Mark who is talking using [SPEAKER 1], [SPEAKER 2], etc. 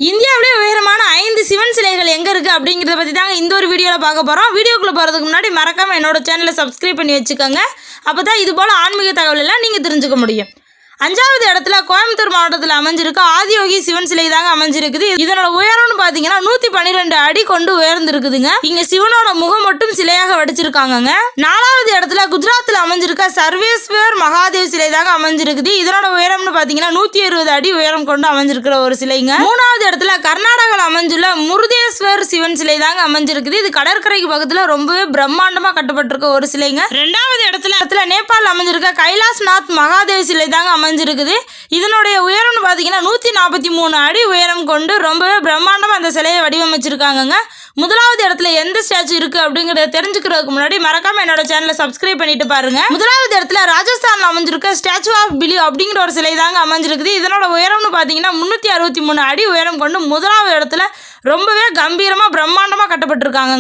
[SPEAKER 1] இந்தியாவிலே உயரமான 5 சிவன் சிலைகள் எங்கே இருக்குது அப்படிங்கிறத பற்றி தாங்க இந்த ஒரு வீடியோவில் பார்க்க போகிறோம். வீடியோக்குள்ளே போகிறதுக்கு முன்னாடி மறக்காமல் என்னோட சேனலை சப்ஸ்கிரைப் பண்ணி வச்சுக்கோங்க. அப்போ தான் இது போல் ஆன்மீக தகவல் எல்லாம் நீங்கள் தெரிஞ்சுக்க முடியும். 5வது இடத்துல கோயம்புத்தூர் மாவட்டத்தில் அமைஞ்சிருக்க ஆதியோகி சிவன் சிலை தாங்க அமைஞ்சிருக்குது. இதனோட உயரம்னு பார்த்தீங்கன்னா 112 அடி கொண்டு உயர்ந்திருக்குதுங்க. இங்கே சிவனோட முகம் மட்டும் சிலையாக வடிச்சிருக்காங்க. 4வது இடத்துல குஜராத்தில் அமைஞ்சிருக்க சர்வேஸ்வர் மகாதேவ் சிலை தாங்க அமைஞ்சிருக்குது. இதனோட உயரம்னு பார்த்தீங்கன்னா 120 அடி உயரம் கொண்டு அமைஞ்சிருக்கிற ஒரு சிலைங்க. 3வது இடத்துல கர்நாடகாவில் அமைஞ்சுள்ள முருதேஸ்வர் சிவன் சிலை தாங்க அமைஞ்சிருக்குது. இது கடற்கரைக்கு பக்கத்தில் ரொம்பவே பிரம்மாண்டமாக கட்டப்பட்டிருக்க ஒரு சிலைங்க. 2வது இடத்துல நேபாள் அமைஞ்சிருக்க கைலாஷ்நாத் மகாதேவ் சிலை தாங்க அமைஞ்சிருக்குது. இதனுடைய உயரம்னு பார்த்தீங்கன்னா 143 அடி உயரம் கொண்டு ரொம்பவே பிரம்மாண்டமாக அந்த சிலையை வடிவமைச்சிருக்காங்க. 1வது இடத்துல எந்த ஸ்டாச்சு இருக்கு அப்படிங்கறத தெரிஞ்சுக்கிறதுக்கு முன்னாடி மறக்காம என்னோட சேனலை சப்ஸ்கிரைப் பண்ணிட்டு பாருங்க. 1வது இடத்துல ராஜஸ்தான்ல அமைஞ்சிருக்க ஸ்டாச்சு ஆஃப் பிலி அப்படிங்கிற ஒரு சிலை தாங்க அமைஞ்சிருக்குது. இதனோட உயரம்னு பார்த்தீங்கன்னா 363 அடி உயரம் கொண்டு 1வது இடத்துல ரொம்பவே கம்பீரமா பிரம்மாண்டமா கட்டப்பட்டிருக்காங்க.